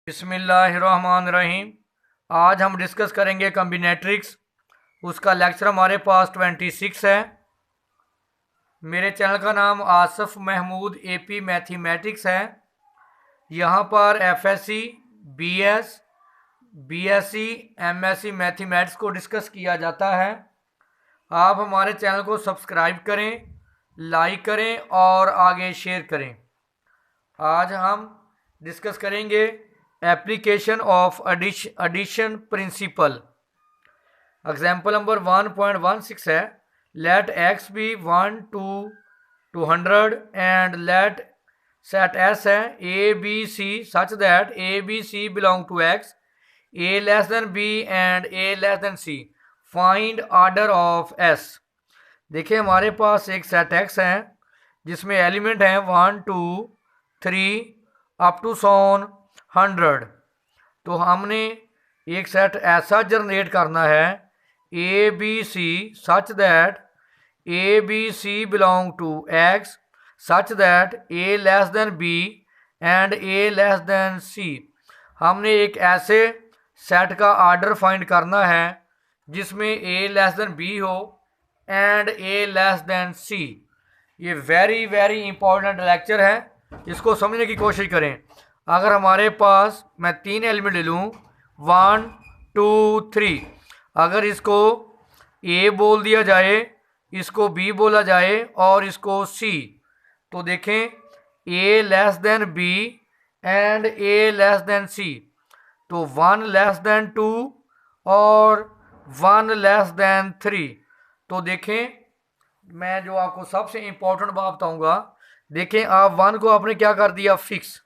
बिस्मिल्लाहिर्रहमानिर्रहीम। आज हम डिस्कस करेंगे कॉम्बिनेट्रिक्स। उसका लेक्चर हमारे पास 26 है। मेरे चैनल का नाम आसफ महमूद एपी मैथमेटिक्स है। यहाँ पर FSc, BS, BSc, MSc mathematics को डिस्कस किया जाता है। आप हमारे चैनल को सब्सक्राइब करें, लाइक करें और आगे शेयर करें। आज हम डिस्कस करेंगे application of addition principle. Example number 1.16 है, let X be 1 to 200 and let set S है A B C such that A B C belong to X, A less than B and A less than C. Find order of S. देखिए हमारे पास एक set x है जिसमें element हैं 1 2 3 up to 100। तो हमने एक सेट ऐसा जनरेट करना है A B C such that A B C belong to X, such that A less than B and A less than C. हमने एक ऐसे सेट का ऑर्डर फाइंड करना है जिसमें ए लेस देन बी हो एंड ए लेस देन सी। ये very very important lecture है, इसको समझने की कोशिश करें। अगर हमारे पास मैं 3 एलिमेंट ले लूँ 1 2 3, अगर इसको ए बोल दिया जाए, इसको बी बोला जाए और इसको सी, तो देखें A less than B and A less than C. तो 1 लेस देन 2 और 1 लेस देन 3। तो देखें मैं जो आपको सबसे इंपॉर्टेंट बात बताऊंगा, देखें आप 1 को आपने क्या कर दिया फिक्स।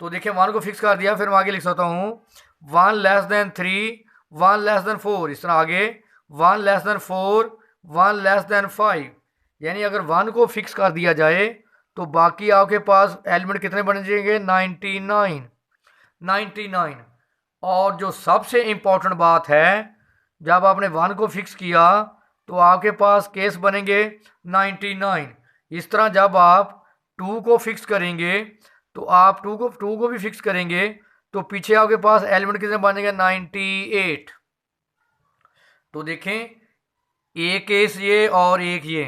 तो देखिए 1 को फिक्स कर दिया, फिर मैं आगे लिख सकता हूँ 1 लेस देन 3, 1 लेस देन 4, इस तरह आगे 1 लेस देन 4, 1 लेस देन 5। यानी अगर 1 को फिक्स कर दिया जाए तो बाकी आपके पास एलिमेंट कितने बन जाएंगे 99। और जो सबसे इम्पोर्टेंट बात है, जब आपने 1 को फिक्स किया तो आपके पास केस बनेंगे 99। इस तरह जब आप 2 को फिक्स करेंगे तो आप 2 को भी फिक्स करेंगे तो पीछे आपके पास एलिमेंट कितने बनेंगे 98। तो देखें एक केस ये और एक ये,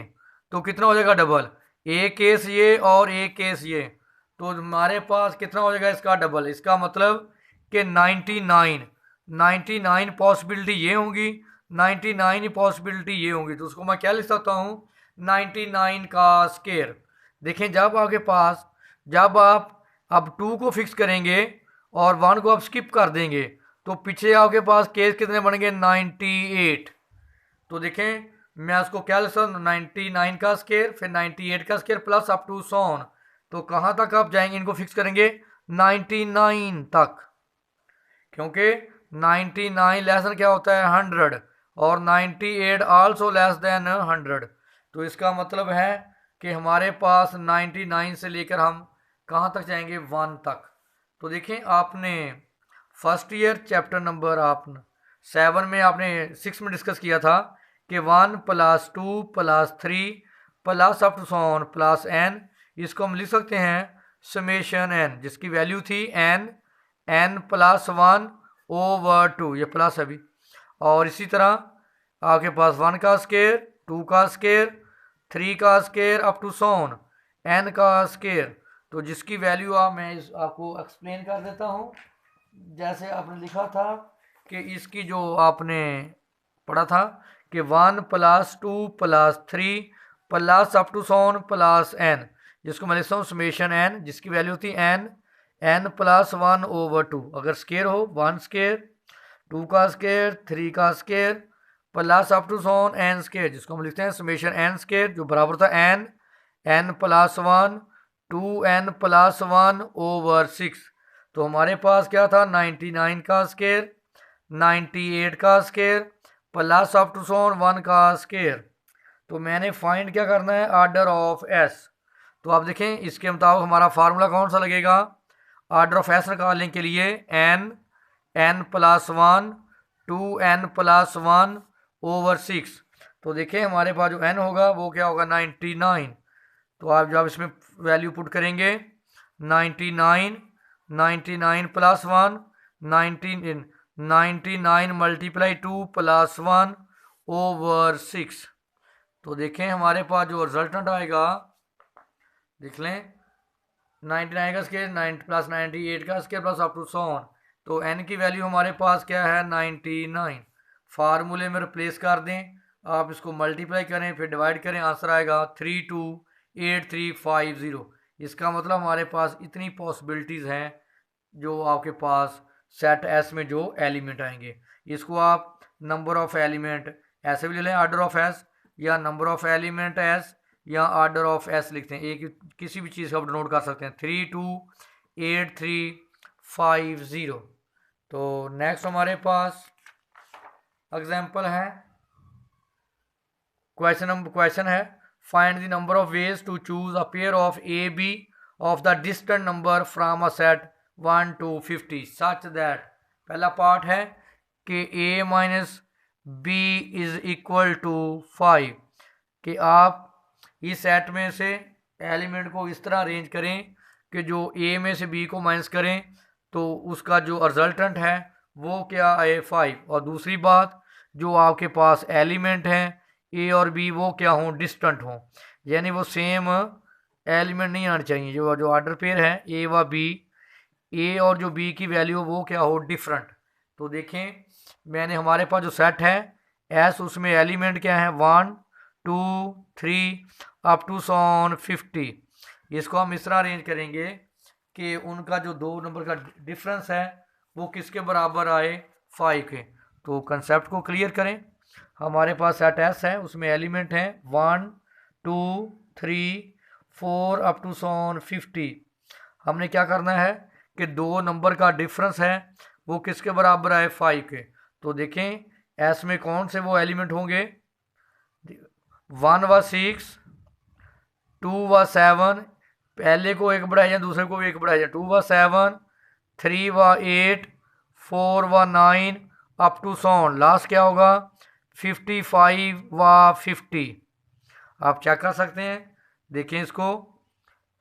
तो कितना हो जाएगा डबल। एक केस ये और एक केस ये, तो हमारे पास कितना हो जाएगा इसका डबल। इसका मतलब कि 99 पॉसिबिलिटी ये होंगी, 99 पॉसिबिलिटी ये होंगी। तो उसको मैं क्या लिख सकता हूँ 99 का स्केयर। देखें जब आपके पास, जब आप अब 2 को फिक्स करेंगे और 1 को आप स्किप कर देंगे तो पीछे आपके पास केस कितने बनेंगे 98। तो देखें मैं उसको क्या लिख सकता हूँ 99 का स्केयर, फिर 98 का स्केयर प्लस अप टू 100। तो कहाँ तक आप जाएंगे, इनको फिक्स करेंगे 99 तक, क्योंकि 99 लेस देन क्या होता है 100 और 98 आल्सो लेस देन 100। तो इसका मतलब है कि हमारे पास 99 से लेकर हम कहाँ तक जाएंगे 1 तक। तो देखें आपने फर्स्ट ईयर चैप्टर नंबर 7 में, आपने 6 में डिस्कस किया था कि 1 + 2 + 3 plus up to 100 plus n। इसको हम लिख सकते हैं समेशन n, जिसकी वैल्यू थी n +1 ओवर 2, ये प्लस अभी। और इसी तरह आपके पास 1 का स्केयर, 2 का स्केयर, 3 का स्केयर अप टू 100, n का स्केयर। तो जिसकी वैल्यू मैं आपको एक्सप्लेन कर देता हूँ। जैसे आपने लिखा था कि इसकी जो आपने पढ़ा था कि 1 + 2 + 3 plus up to 100 plus n, जिसको मैं लिखता हूँ समेशन n, जिसकी वैल्यू थी n +1 ओवर 2। अगर स्केयर हो 1 स्केयर, 2 का स्केयर, 3 का square plus up to 100 n square, जिसको हम लिखते हैं समेशन n स्केयर, जो बराबर था n +1 2n + 1 ओवर 6। तो हमारे पास क्या था 99 का स्केयर, 98 का स्केयर प्लस अप टू 100 1 का स्केयर। तो मैंने फाइंड क्या करना है ऑर्डर ऑफ एस। तो आप देखें इसके मुताबिक हमारा फार्मूला कौन सा लगेगा ऑर्डर ऑफ एस निकालने के लिए, n +1 2n + 1 ओवर 6। तो देखें हमारे पास जो n होगा वो क्या होगा 99। तो आप जब इसमें वैल्यू पुट करेंगे 99 99 प्लस 1 99 मल्टीप्लाई 2 प्लस 1 ओवर 6। तो देखें हमारे पास जो रिजल्टेंट आएगा, देख लें 99 का स्केयर 9 प्लस 98 का square plus up to so on. तो n की वैल्यू हमारे पास क्या है 99। फार्मूले में रिप्लेस कर दें, आप इसको मल्टीप्लाई करें फिर डिवाइड करें, आंसर आएगा 328350। इसका मतलब हमारे पास इतनी पॉसिबिलिटीज़ हैं जो आपके पास सेट एस में जो एलिमेंट आएंगे। इसको आप नंबर ऑफ एलिमेंट ऐसे भी ले लें, ऑर्डर ऑफ एस, या नंबर ऑफ एलिमेंट एस, या ऑर्डर ऑफ एस लिखते हैं, एक किसी भी चीज़ का आप नोट कर सकते हैं 328350। तो नेक्स्ट हमारे पास एग्जाम्पल है, क्वेश्चन है find the number of ways to choose a pair of A B of the distant number from a set 1 to 50 such that. पहला पार्ट है कि a minus B is equal to 5, कि आप इस set में से element को इस तरह अरेंज करें कि जो a में से b को माइनस करें तो उसका जो रिजल्टेंट है वो क्या आए 5। और दूसरी बात, जो आपके पास एलिमेंट हैं a और b वो क्या हों डिस्टेंट हों, यानी वो सेम एलिमेंट नहीं आने चाहिए। जो ऑर्डर पेयर है a व b, ए और जो बी की वैल्यू वो क्या हो डिफरेंट। तो देखें मैंने हमारे पास जो सेट है एस, उसमें एलिमेंट क्या है 1 2 3 अप टू सॉन 50। इसको हम इस तरह अरेंज करेंगे कि उनका जो दो नंबर का डिफरेंस है वो किसके बराबर आए 5 के। तो कंसेप्ट को क्लियर करें, हमारे पास सेट एस है, उसमें एलिमेंट हैं 1 2 3 4 अप टू सॉन 50। हमने क्या करना है कि दो नंबर का डिफरेंस है वो किसके बराबर आए 5 के। तो देखें एस में कौन से वो एलिमेंट होंगे, 1 व 6 2 व 7, पहले को एक बढ़ाया जाए दूसरे को भी एक बढ़ाया जाए, 2 व 7 3 व 8 4 व 9 अप टू सॉन लास्ट क्या होगा 55 व 50। आप चेक कर सकते हैं, देखें इसको,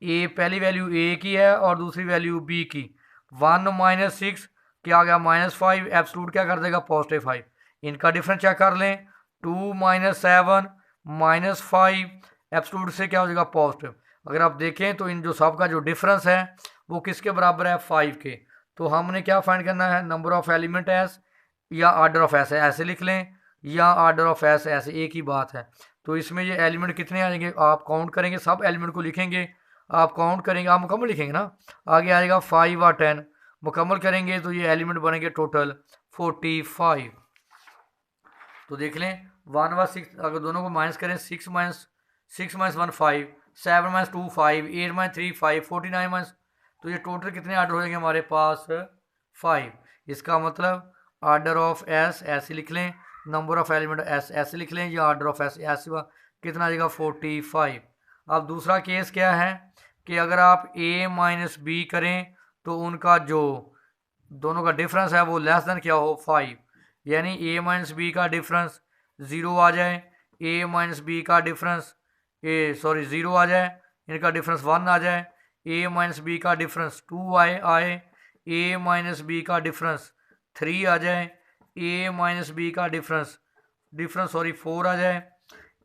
ए पहली वैल्यू ए की है और दूसरी वैल्यू बी की। 1 माइनस 6 क्या आ गया -5, एब्सलूट क्या कर देगा +5। इनका डिफरेंस चेक कर लें, 2 माइनस 7 -5, एब्सलूट से क्या हो जाएगा पॉजिटिव। अगर आप देखें तो इन जो सब का जो डिफरेंस है वो किसके बराबर है 5 के। तो हमने क्या फाइंड करना है, नंबर ऑफ एलिमेंट एस या ऑर्डर ऑफ एस, ऐसे लिख लें, या ऑर्डर ऑफ एस, ऐसे एक ही बात है। तो इसमें ये एलिमेंट कितने आ जाएंगे, आप काउंट करेंगे, सब एलिमेंट को लिखेंगे, आप काउंट करेंगे, आप मुकम्मल लिखेंगे ना, आगे आएगा 5 और 10, मुकम्मल करेंगे तो ये एलिमेंट बनेंगे टोटल 45। तो देख लें 1 व 6 अगर दोनों को माइनस करें, 6 माइनस 1 5, 7 माइनस 2 5, 8 माइनस 3 5, 49 माइनस, तो ये टोटल कितने ऑर्डर हो जाएंगे हमारे पास 5। इसका मतलब ऑर्डर ऑफ एस ऐसे लिख लें, नंबर ऑफ एलिमेंट एस ऐसे लिख लें, या ऑर्डर ऑफ एस ऐसे कितना आ जाएगा 45। अब दूसरा केस क्या है कि अगर आप a माइनस बी करें तो उनका जो दोनों का डिफरेंस है वो लेस देन क्या हो 5, यानी a माइनस बी का डिफरेंस 0 आ जाए, a माइनस बी का डिफरेंस 0 आ जाए, इनका डिफरेंस 1 आ जाए, a माइनस बी का डिफरेंस 2 आए, a माइनस बी का डिफरेंस 3 आ जाए, a माइनस बी का डिफरेंस 4 आ जाए,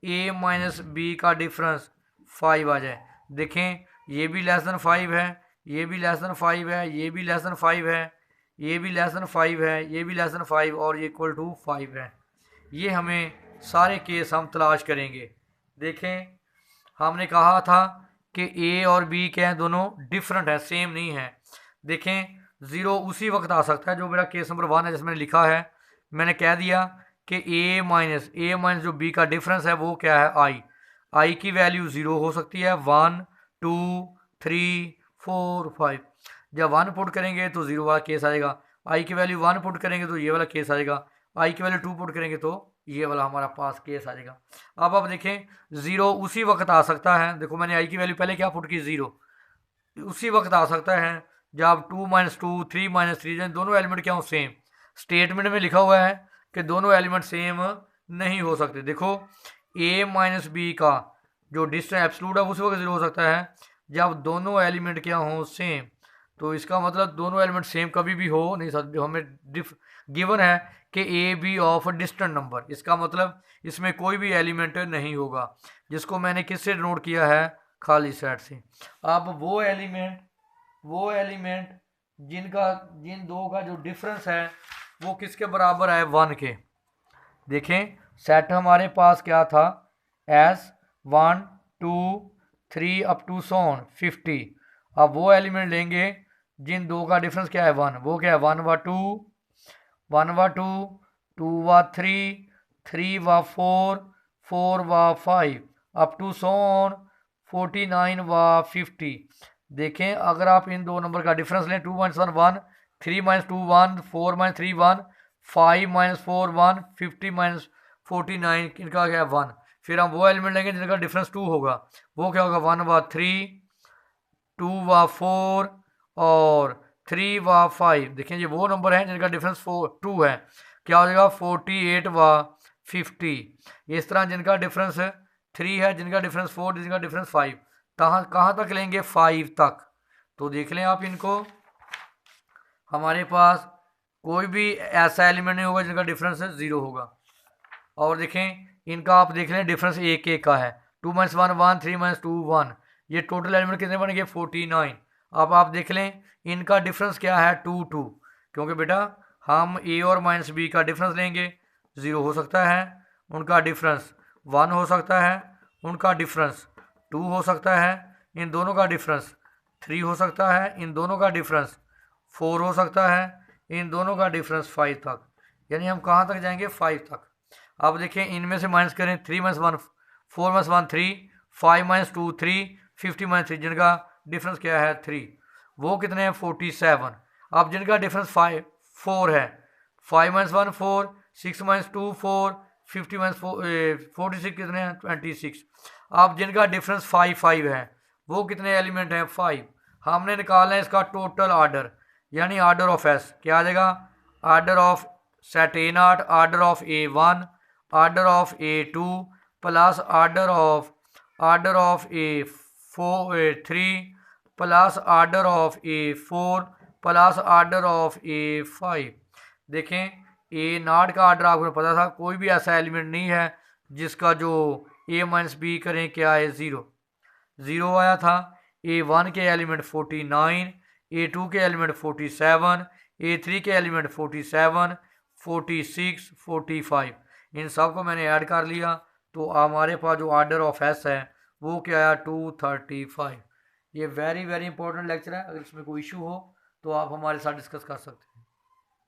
a माइनस बी का डिफरेंस 5 आ जाए। देखें ये भी लेस देन 5 है, ये भी लेस देन 5 है, ये भी लेस देन 5 है, ये भी लेस देन 5 है, ये भी लेस देन 5 और ये इक्वल टू 5 है। ये हमें सारे केस हम तलाश करेंगे। देखें हमने कहा था कि ए और बी क्या हैं, दोनों डिफरेंट है, सेम नहीं है। देखें 0 उसी वक्त आ सकता है, जो मेरा केस नंबर 1 है जिसमें लिखा है, मैंने कह दिया कि ए माइनस जो बी का डिफरेंस है वो क्या है आई की वैल्यू 0 हो सकती है, 1 2 3 4 5। जब 1 पुट करेंगे तो 0 वाला केस आएगा, आई की वैल्यू 1 पुट करेंगे तो ये वाला केस आएगा, आई की वैल्यू 2 पुट करेंगे तो ये वाला हमारा पास केस आ जाएगा। अब आप देखें 0 उसी वक्त आ सकता है, देखो मैंने आई की वैल्यू पहले क्या पुट की 0, उसी वक्त आ सकता है जब 2 माइनस 2 3 माइनस 3 दोनों एलिमेंट क्या हो सेम। स्टेटमेंट में लिखा हुआ है कि दोनों एलिमेंट सेम नहीं हो सकते। देखो a माइनस बी का जो डिस्टेंस एब्सलूट है उस वक्त 0 हो सकता है जब दोनों एलिमेंट क्या हों सेम। तो इसका मतलब दोनों एलिमेंट सेम कभी भी हो नहीं सकते। हमें गिवन है कि A B of distant number, इसका मतलब इसमें कोई भी एलिमेंट नहीं होगा, जिसको मैंने किससे नोट किया है, खाली सेट से। अब वो एलिमेंट जिन दो का जो डिफरेंस है वो किसके बराबर है, 1 के। देखें सेट हमारे पास क्या था, एस 1 2 3 अप टू सोन 50। अब वो एलिमेंट लेंगे जिन दो का डिफरेंस क्या है, 1। वो क्या है, 1 व 2, 1 व 2, 2 व 3, 3 व 4, 4 व 5 अप टू सोन 49 व 50। देखें अगर आप इन दो नंबर का डिफरेंस लें, 2 - 1 1, 3 - 2 1, 4 - 3 1, 5 - 4 1, 50 - 49, इनका क्या है 1। फिर हम वो एलिमेंट लेंगे जिनका डिफरेंस 2 होगा, वो क्या होगा, 1 व 3, 2 व 4 और 3 व 5। देखें ये वो नंबर हैं जिनका डिफरेंस 2 है, क्या हो जाएगा 48 व 50। इस तरह जिनका डिफरेंस 3 है, जिनका डिफरेंस 4, जिनका डिफरेंस 5, कहाँ तक लेंगे, 5 तक। तो देख लें आप इनको, हमारे पास कोई भी ऐसा एलिमेंट नहीं होगा जिनका डिफरेंस 0 होगा। और देखें इनका आप देख लें डिफरेंस एक एक का है, 2 - 1 1, 3 - 2 1। ये टोटल एलिमेंट कितने बन गए, 49। अब आप देख लें इनका डिफरेंस क्या है, 2 2, क्योंकि बेटा हम ए और माइनस बी का डिफरेंस लेंगे, 0 हो सकता है, उनका डिफरेंस 1 हो सकता है, उनका डिफरेंस 2 हो सकता है, इन दोनों का डिफरेंस 3 हो सकता है, इन दोनों का डिफरेंस 4 हो सकता है, इन दोनों का डिफरेंस 5 तक। यानी हम कहाँ तक जाएंगे, 5 तक। अब देखें इनमें से माइनस करें, 3 - 1 4 - 1 3, 5 - 2 3, 50 - 3, जिनका डिफरेंस क्या है 3, वो कितने हैं 47। अब जिनका डिफरेंस 4 है, 5 - 1 4, 6 - 2 4, 50 - 46 कितने हैं 26। अब जिनका डिफरेंस 5 है, वो कितने एलिमेंट हैं 5। हमने निकालना है इसका टोटल ऑर्डर, यानी ऑर्डर ऑफ एस क्या आ जाएगा, order of set A not, order of A1, order of A2 plus order of A3 plus order of A4 plus order of A5। देखें ए नॉट का ऑर्डर आपको पता था, कोई भी ऐसा एलिमेंट नहीं है जिसका जो A - B करें क्या है 0 आया था। A1 के एलिमेंट 49, A2 के एलिमेंट 47, A3 के एलिमेंट 47, 46, 45, इन सब को मैंने ऐड कर लिया, तो हमारे पास जो ऑर्डर ऑफ एस है वो क्या आया 235। ये वेरी इंपॉर्टेंट लेक्चर है, अगर इसमें कोई इशू हो तो आप हमारे साथ डिस्कस कर सकते हैं।